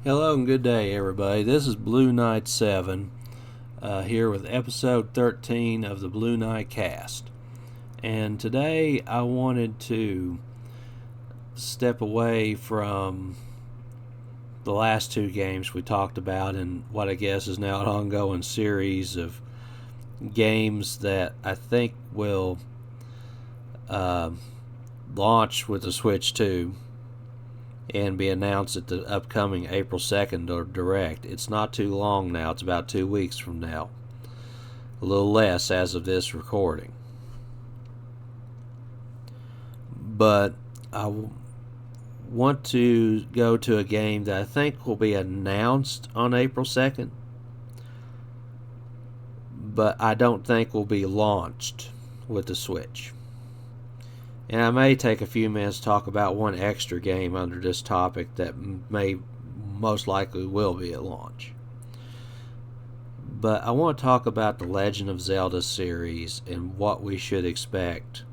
Hello and good day, everybody. This is Blue Knight 7 here with episode 13 of the Blue Knight cast. And today I wanted to step away from the last two games we talked about in what I guess is now an ongoing series of games that I think will launch with the Switch 2 and be announced at the upcoming April 2nd or Direct. It's not too long now. It's about 2 weeks from now. A little less as of this recording. But I want to go to a game that I think will be announced on April 2nd, but I don't think will be launched with the Switch. And I may take a few minutes to talk about one extra game under this topic that may most likely will be at launch. But I want to talk about the Legend of Zelda series and what we should expect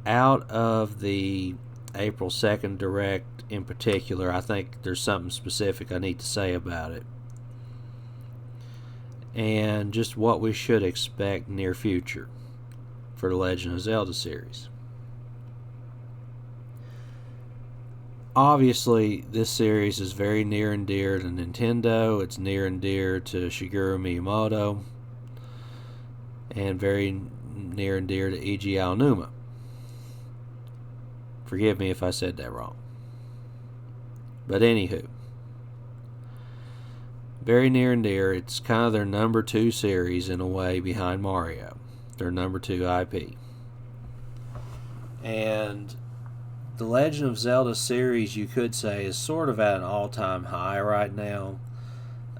out of the April 2nd Direct in particular. I think there's something specific I need to say about it. And just what we should expect near future for the Legend of Zelda series. Obviously, this series is very near and dear to Nintendo. It's near and dear to Shigeru Miyamoto, and very near and dear to Eiji Aonuma. Forgive me if I said that wrong. But anywho, very near and dear. It's kind of their number 2 series in a way behind Mario. Their number 2 IP. And the Legend of Zelda series, you could say, is sort of at an all-time high right now.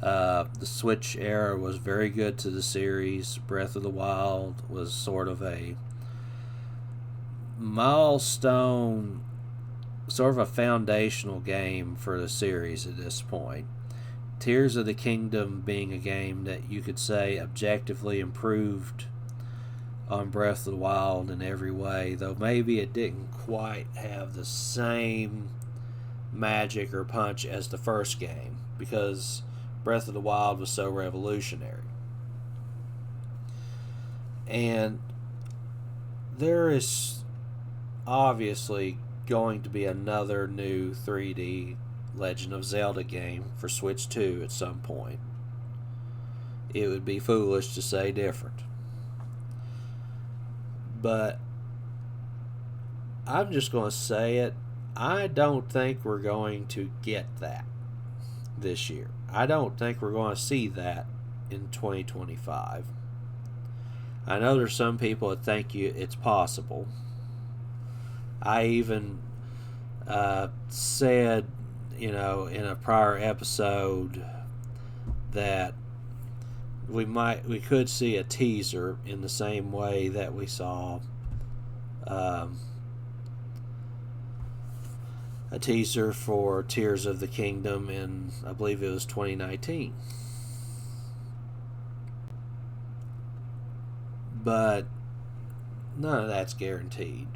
The Switch era was very good to the series. Breath of the Wild was sort of a milestone, sort of a foundational game for the series at this point. Tears of the Kingdom being a game that you could say objectively improved on Breath of the Wild in every way, though maybe it didn't quite have the same magic or punch as the first game, because Breath of the Wild was so revolutionary. And there is obviously going to be another new 3D Legend of Zelda game for Switch 2 at some point. It would be foolish to say different. But I'm just going to say it. I don't think we're going to get that this year. I don't think we're going to see that in 2025. I know there's some people that think it's possible. I even said, in a prior episode that we could see a teaser in the same way that we saw a teaser for Tears of the Kingdom in, I believe it was 2019. But none of that's guaranteed.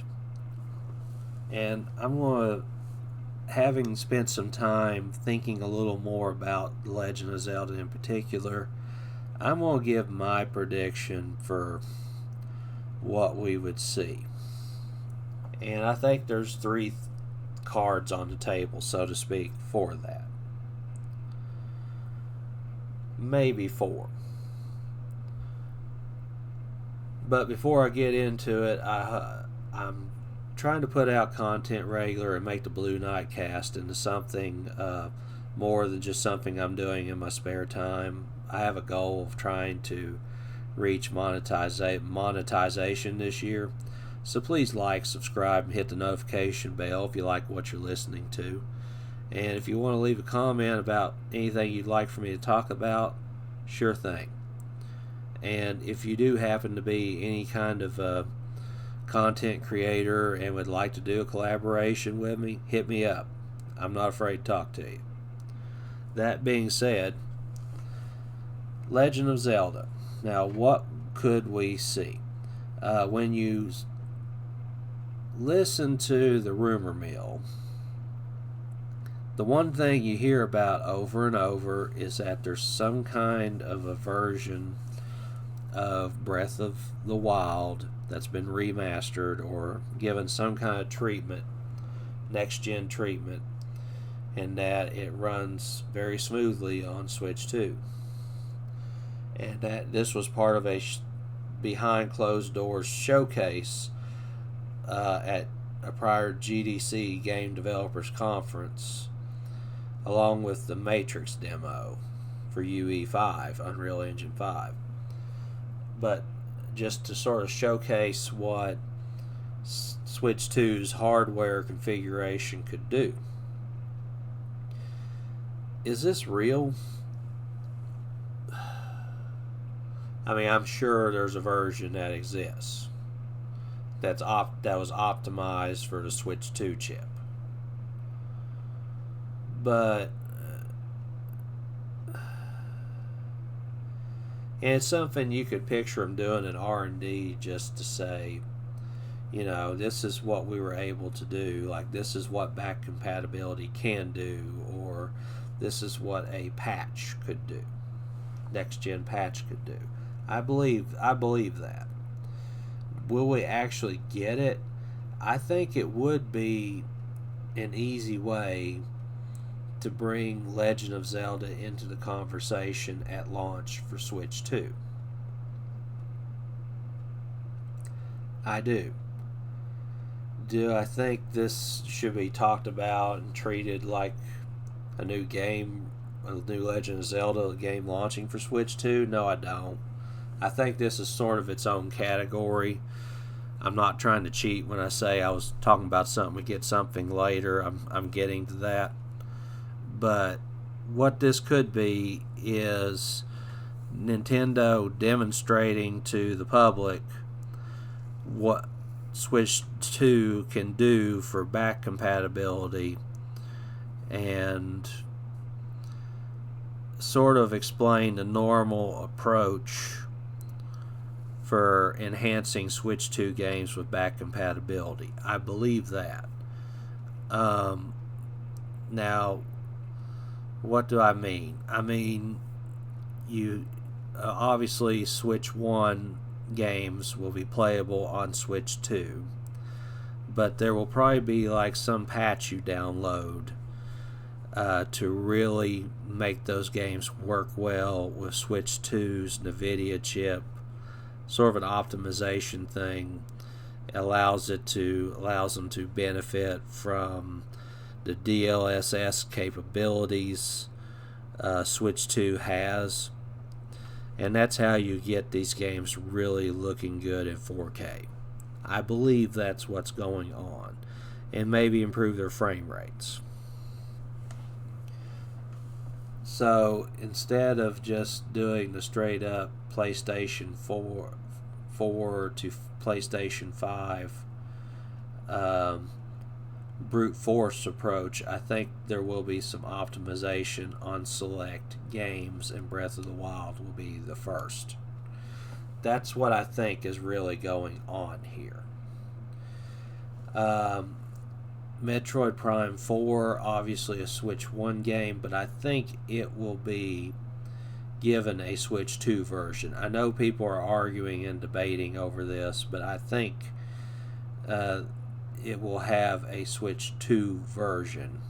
And I'm going to, having spent some time thinking a little more about The Legend of Zelda in particular, I'm going to give my prediction for what we would see. And I think there's 3 cards on the table, so to speak, for that. Maybe 4. But before I get into it, I'm trying to put out content regular and make the Blue Knight cast into something more than just something I'm doing in my spare time. I have a goal of trying to reach monetization this year. So please like, subscribe, and hit the notification bell if you like what you're listening to. And if you want to leave a comment about anything you'd like for me to talk about, sure thing. And if you do happen to be any kind of content creator and would like to do a collaboration with me, hit me up. I'm not afraid to talk to you. That being said, Legend of Zelda. Now, what could we see? When you listen to the rumor mill, The one thing you hear about over and over is that there's some kind of a version of Breath of the Wild that's been remastered or given some kind of treatment, next gen treatment, and that it runs very smoothly on Switch 2. And that this was part of a behind closed doors showcase at a prior GDC Game Developers Conference, along with the Matrix demo for UE5, Unreal Engine 5. But just to sort of showcase what Switch 2's hardware configuration could do. Is this real? I mean, I'm sure there's a version that exists that was optimized for the Switch 2 chip. But and it's something you could picture them doing in R&D just to say, you know, this is what we were able to do. Like, this is what back compatibility can do, or this is what a patch could do. Next gen patch could do. I believe that. Will we actually get it? I think it would be an easy way to bring Legend of Zelda into the conversation at launch for Switch 2. I do. Do I think this should be talked about and treated like a new game, a new Legend of Zelda game launching for Switch 2? No, I don't. I think this is sort of its own category. I'm not trying to cheat when I say I was talking about something to get something later. I'm getting to that. But what this could be is Nintendo demonstrating to the public what Switch 2 can do for back compatibility and sort of explain the normal approach for enhancing Switch 2 games with back compatibility. I believe that. Now, what do I mean? I mean, you obviously Switch 1 games will be playable on Switch 2, but there will probably be like some patch you download to really make those games work well with Switch 2's NVIDIA chip. Sort of an optimization thing allows them to benefit from the DLSS capabilities Switch 2 has, and that's how you get these games really looking good in 4K. I believe that's what's going on, and maybe improve their frame rates. So instead of just doing the straight up PlayStation 4 to PlayStation 5 brute force approach, I think there will be some optimization on select games, and Breath of the Wild will be the first. That's what I think is really going on here. Metroid Prime 4, obviously a Switch 1 game, but I think it will be given a Switch 2 version. I know people are arguing and debating over this, but I think it will have a Switch 2 version.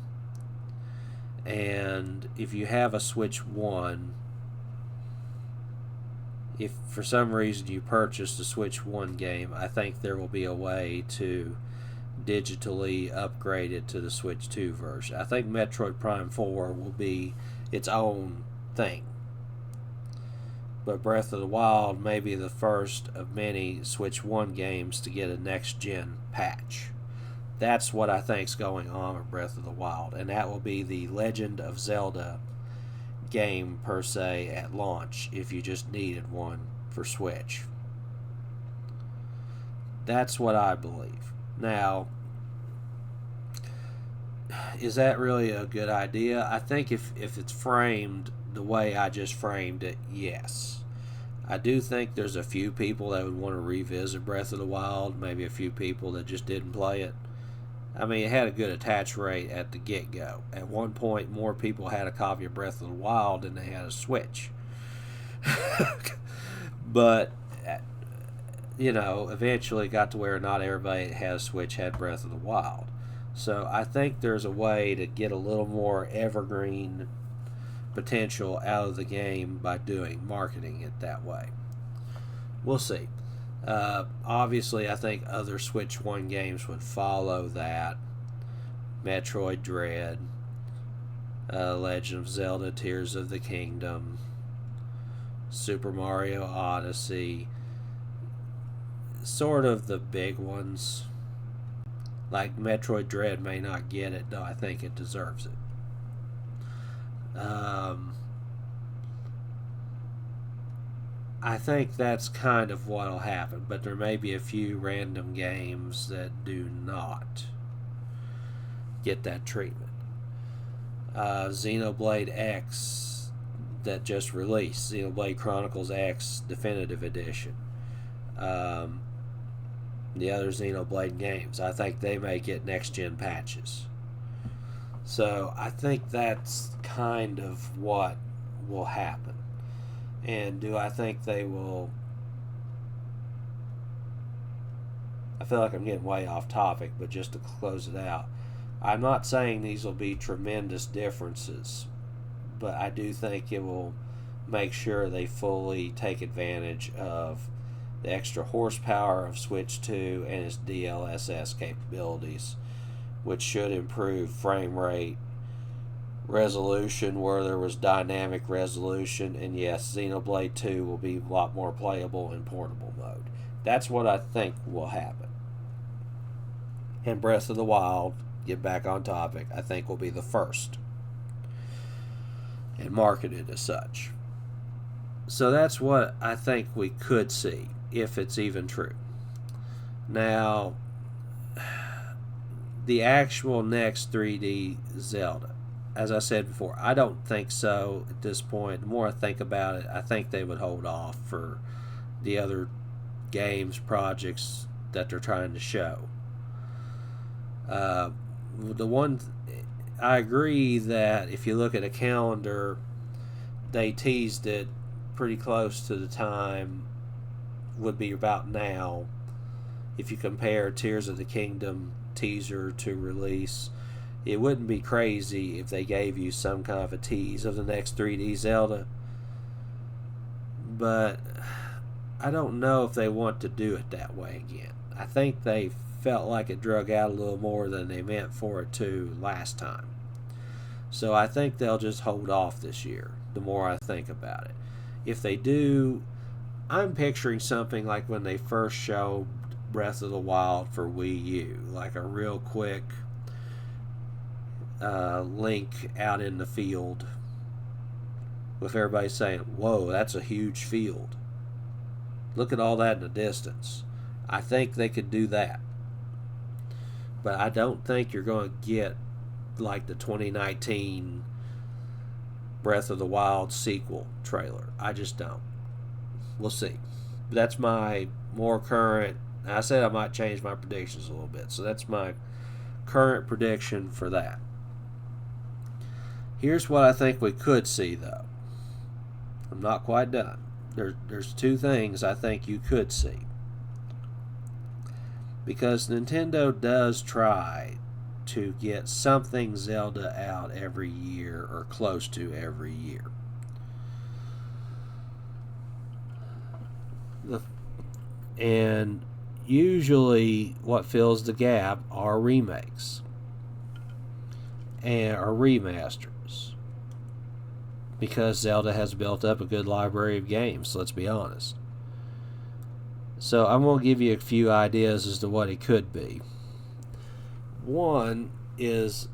And if you have a Switch 1, if for some reason you purchased a Switch 1 game, I think there will be a way to digitally upgrade it to the Switch 2 version. I think Metroid Prime 4 will be its own thing. But Breath of the Wild may be the first of many Switch 1 games to get a next-gen patch. That's what I think's going on with Breath of the Wild, and that will be the Legend of Zelda game per se at launch if you just needed one for Switch. That's what I believe. Now, is that really a good idea? I think if it's framed the way I just framed it, yes. I do think there's a few people that would want to revisit Breath of the Wild, maybe a few people that just didn't play it. I mean, it had a good attach rate at the get-go. At one point, more people had a copy of Breath of the Wild than they had a Switch. But, eventually got to where not everybody that had a Switch had Breath of the Wild. So I think there's a way to get a little more evergreen potential out of the game by marketing it that way. We'll see. Obviously, I think other Switch 1 games would follow that. Metroid Dread, Legend of Zelda Tears of the Kingdom, Super Mario Odyssey, sort of the big ones. Like Metroid Dread may not get it, though I think it deserves it. I think that's kind of what'll happen, but there may be a few random games that do not get that treatment. Xenoblade X that just released, Xenoblade Chronicles X Definitive Edition. The other Xenoblade games, I think they may get next-gen patches. So I think that's kind of what will happen. And do I think they will... I feel like I'm getting way off topic, but just to close it out, I'm not saying these will be tremendous differences, but I do think it will make sure they fully take advantage of the extra horsepower of Switch 2 and its DLSS capabilities, which should improve frame rate, resolution where there was dynamic resolution, and yes, Xenoblade 2 will be a lot more playable in portable mode. That's what I think will happen. And Breath of the Wild, get back on topic, I think will be the first and marketed as such. So that's what I think we could see, if it's even true. Now, the actual next 3D Zelda, as I said before, I don't think so at this point. The more I think about it, I think they would hold off for the other games, projects that they're trying to show. I agree that if you look at a calendar, they teased it pretty close to the time, would be about now. If you compare Tears of the Kingdom teaser to release, it wouldn't be crazy if they gave you some kind of a tease of the next 3D Zelda. But I don't know if they want to do it that way again. I think they felt like it drug out a little more than they meant for it to last time. So I think they'll just hold off this year, the more I think about it. If they do, I'm picturing something like when they first showed Breath of the Wild for Wii U, like a real quick Link out in the field with everybody saying, "Whoa, that's a huge field. Look at all that in the distance." I think they could do that. But I don't think you're going to get like the 2019 Breath of the Wild sequel trailer. I just don't. We'll see. That's my more current... I said I might change my predictions a little bit, so that's my current prediction for that. Here's what I think we could see, though. I'm not quite done. There's two things I think you could see. Because Nintendo does try to get something Zelda out every year or close to every year. And usually what fills the gap are remakes or remasters, because Zelda has built up a good library of games, let's be honest. So I'm going to give you a few ideas as to what it could be. One is,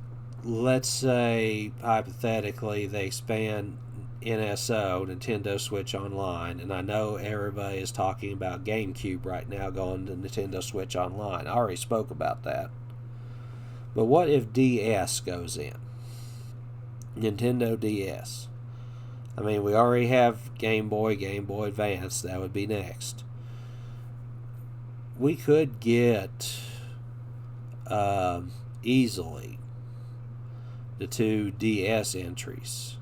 let's say, hypothetically, they expand NSO, Nintendo Switch Online, and I know everybody is talking about GameCube right now going to Nintendo Switch Online. I already spoke about that. But what if DS goes in? Nintendo DS. I mean, we already have Game Boy Advance. That would be next. We could get easily the two DS entries,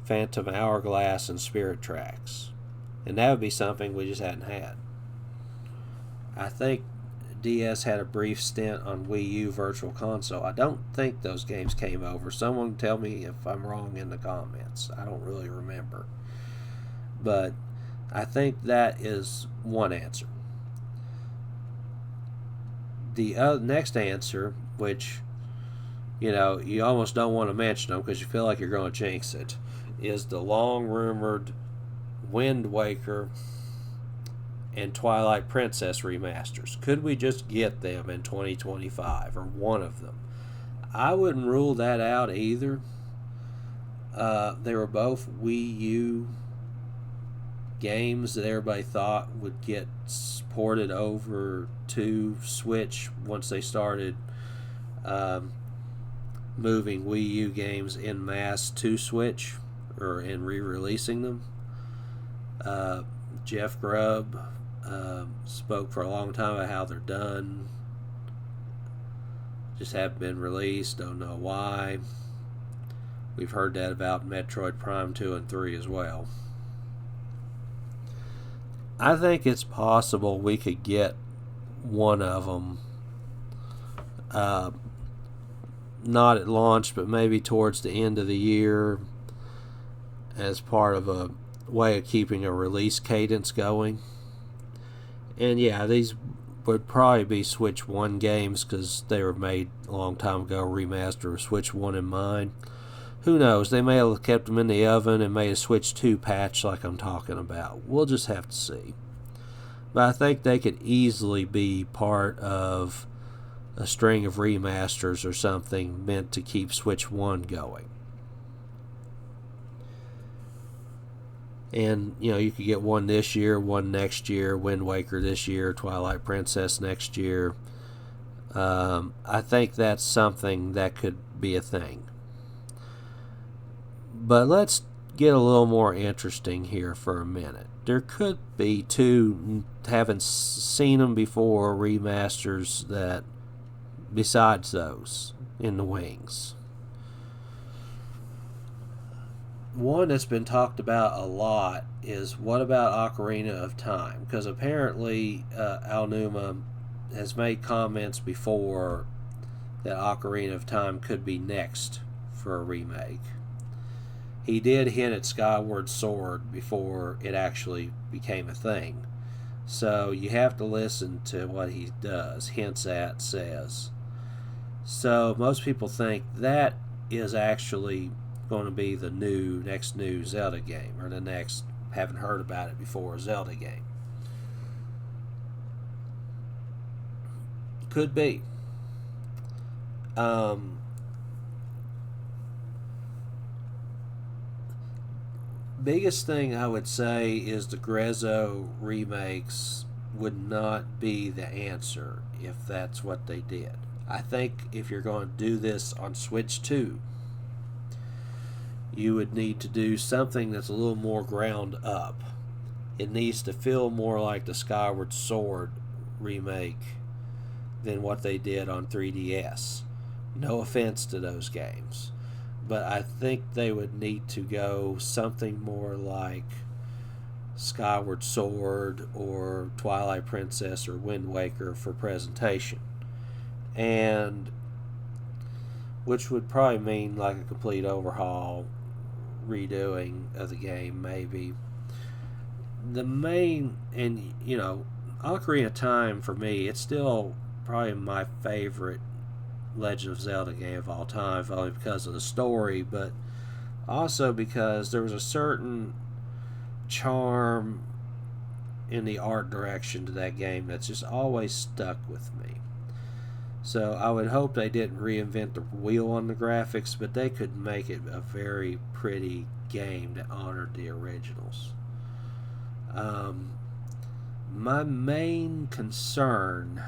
Phantom Hourglass and Spirit Tracks. And that would be something we just hadn't had. I think DS had a brief stint on Wii U Virtual Console. I don't think those games came over. Someone tell me if I'm wrong in the comments. I don't really remember. But I think that is one answer. The next answer, which, you almost don't want to mention them because you feel like you're going to jinx it, is the long-rumored Wind Waker and Twilight Princess remasters. Could we just get them in 2025, or one of them? I wouldn't rule that out either. They were both Wii U games that everybody thought would get ported over to Switch once they started moving Wii U games en masse to Switch, or in re-releasing them. Jeff Grubb spoke for a long time about how they're done, just haven't been released, don't know why. We've heard that about Metroid Prime 2 and 3 as well. I think it's possible we could get one of them, not at launch, but maybe towards the end of the year, as part of a way of keeping a release cadence going. And yeah, these would probably be Switch 1 games because they were made a long time ago, remastered with Switch 1 in mind. Who knows? They may have kept them in the oven and made a Switch 2 patch like I'm talking about. We'll just have to see. But I think they could easily be part of a string of remasters or something meant to keep Switch 1 going. And, you could get one this year, one next year, Wind Waker this year, Twilight Princess next year. I think that's something that could be a thing. But let's get a little more interesting here for a minute. There could be two, haven't seen them before, remasters that, besides those, in the wings. One that's been talked about a lot is, what about Ocarina of Time? Because apparently Aonuma has made comments before that Ocarina of Time could be next for a remake. He did hint at Skyward Sword before it actually became a thing. So you have to listen to what he does, hints at, says. So most people think that is actually going to be the next new Zelda game, or the next, haven't heard about it before, Zelda game. Could be. Biggest thing I would say is the Grezzo remakes would not be the answer if that's what they did. I think if you're going to do this on Switch 2, you would need to do something that's a little more ground up. It needs to feel more like the Skyward Sword remake than what they did on 3DS. No offense to those games, but I think they would need to go something more like Skyward Sword or Twilight Princess or Wind Waker for presentation. And which would probably mean like a complete overhaul, redoing of the game, maybe. The main, and Ocarina of Time, for me, it's still probably my favorite Legend of Zelda game of all time, only because of the story, but also because there was a certain charm in the art direction to that game that's just always stuck with me. So I would hope they didn't reinvent the wheel on the graphics, but they could make it a very pretty game that honored the originals. My main concern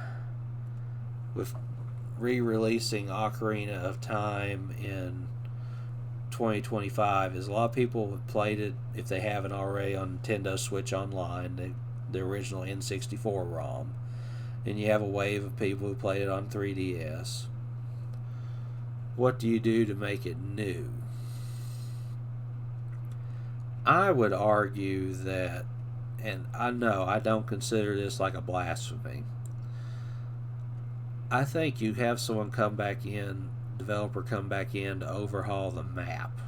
with re-releasing Ocarina of Time in 2025 is a lot of people have played it, if they haven't already, on Nintendo Switch Online, the original N64 ROM. And you have a wave of people who played it on 3DS. what do you do to make it new? I would argue that, and I know I don't consider this like a blasphemy, I think you have someone come back in, developer come back in to overhaul the map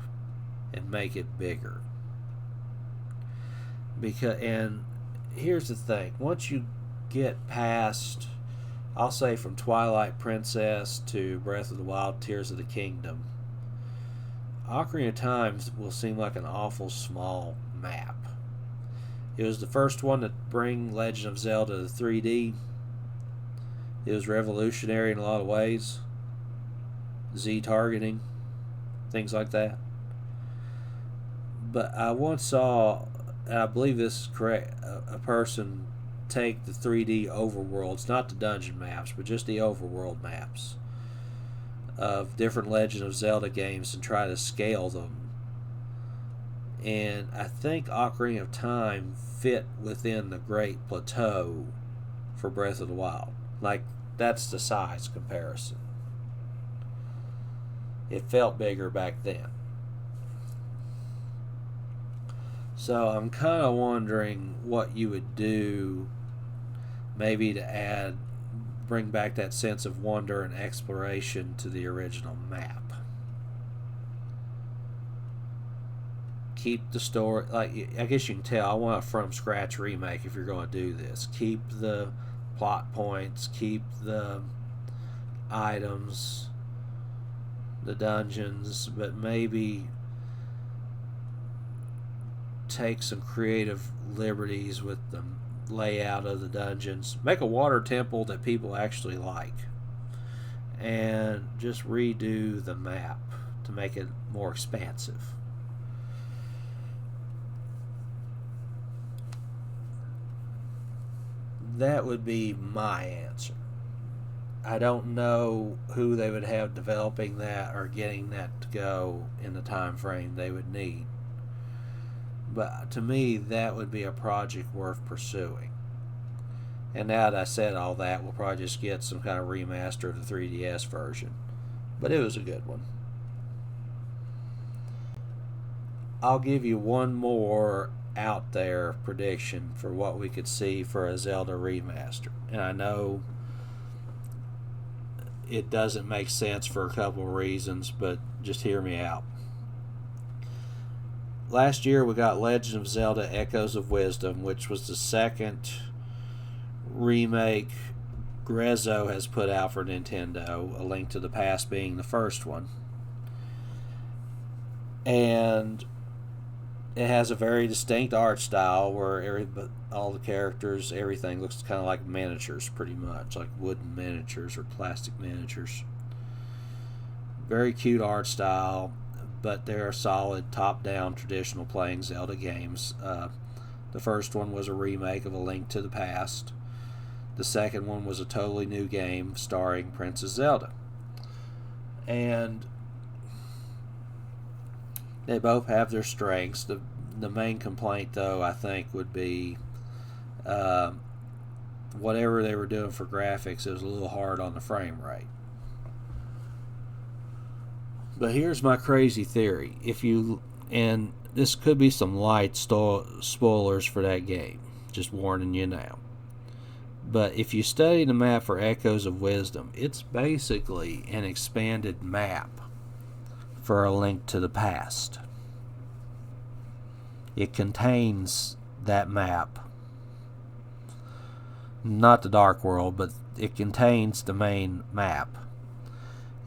and make it bigger. And here's the thing, once you get past, I'll say from Twilight Princess to Breath of the Wild, Tears of the Kingdom, Ocarina of Time will seem like an awful small map. It was the first one to bring Legend of Zelda to 3D. It was revolutionary in a lot of ways. Z targeting, things like that. But I once saw, and I believe this is correct, a person take the 3D overworlds, not the dungeon maps, but just the overworld maps of different Legend of Zelda games and try to scale them. And I think Ocarina of Time fit within the Great Plateau for Breath of the Wild. Like, that's the size comparison. It felt bigger back then. So I'm kind of wondering what you would do maybe to bring back that sense of wonder and exploration to the original map. Keep the story, like, I guess you can tell I want a from scratch remake if you're going to do this. Keep the plot points, keep the items, the dungeons, but maybe take some creative liberties with the layout of the dungeons. Make a water temple that people actually like, and just redo the map to make it more expansive. That would be my answer. I don't know who they would have developing that or getting that to go in the time frame they would need. But to me, that would be a project worth pursuing. And now that I said all that, we'll probably just get some kind of remaster of the 3DS version. But it was a good one. I'll give you one more out there prediction for what we could see for a Zelda remaster. And I know it doesn't make sense for a couple of reasons, but just hear me out. Last year we got Legend of Zelda Echoes of Wisdom, which was the second remake Grezzo has put out for Nintendo, A Link to the Past being the first one. And it has a very distinct art style where all the characters, everything looks kind of like miniatures pretty much, like wooden miniatures or plastic miniatures. Very cute art style, but they're solid top-down traditional playing Zelda games. The first one was a remake of A Link to the Past. The second one was a totally new game starring Princess Zelda. And they both have their strengths. The main complaint, though, I think, would be whatever they were doing for graphics, it was a little hard on the frame rate. But here's my crazy theory. And this could be some light spoilers for that game, just warning you now. But if you study the map for Echoes of Wisdom, it's basically an expanded map for A Link to the Past. It contains that map. Not the Dark World, but it contains the main map.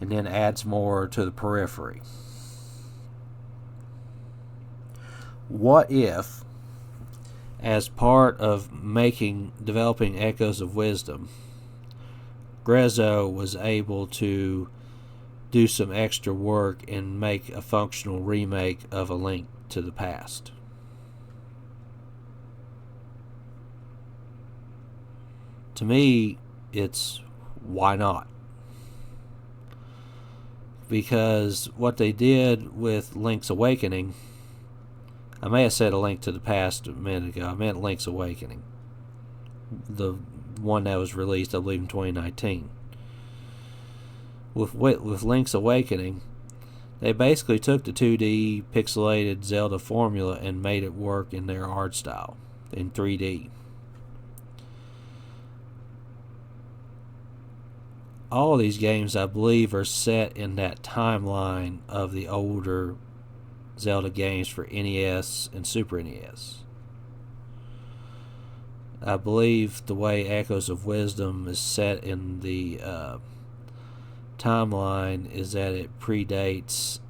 And then adds more to the periphery. What if, as part of developing Echoes of Wisdom, Grezzo was able to do some extra work and make a functional remake of A Link to the Past? To me, it's why not? Because what they did with Link's Awakening, I may have said A Link to the Past a minute ago, I meant Link's Awakening, the one that was released, I believe, in 2019. with Link's Awakening, they basically took the 2D pixelated Zelda formula and made it work in their art style in 3D. All of these games, I believe, are set in that timeline of the older Zelda games for NES and Super NES. I believe the way Echoes of Wisdom is set in the timeline is that it predates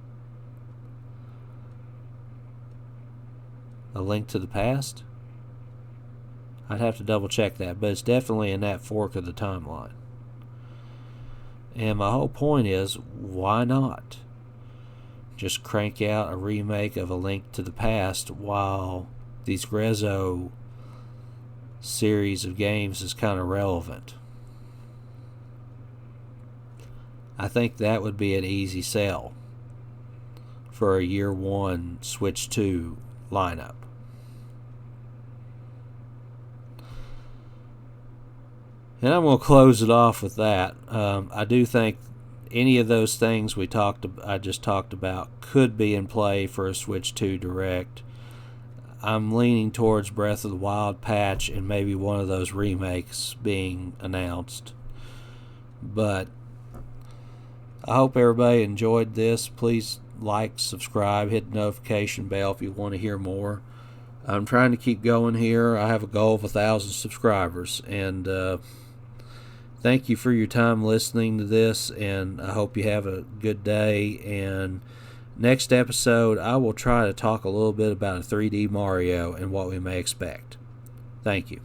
A Link to the Past. I'd have to double check that, but it's definitely in that fork of the timeline. And my whole point is, why not just crank out a remake of A Link to the Past while these Grezzo series of games is kind of relevant? I think that would be an easy sell for a year one Switch 2 lineup. And I'm going to close it off with that. I do think any of those things I just talked about could be in play for a Switch 2 Direct. I'm leaning towards Breath of the Wild patch and maybe one of those remakes being announced. But I hope everybody enjoyed this. Please like, subscribe, hit the notification bell if you want to hear more. I'm trying to keep going here. I have a goal of 1,000 subscribers, and thank you for your time listening to this, and I hope you have a good day. And next episode, I will try to talk a little bit about a 3D Mario and what we may expect. Thank you.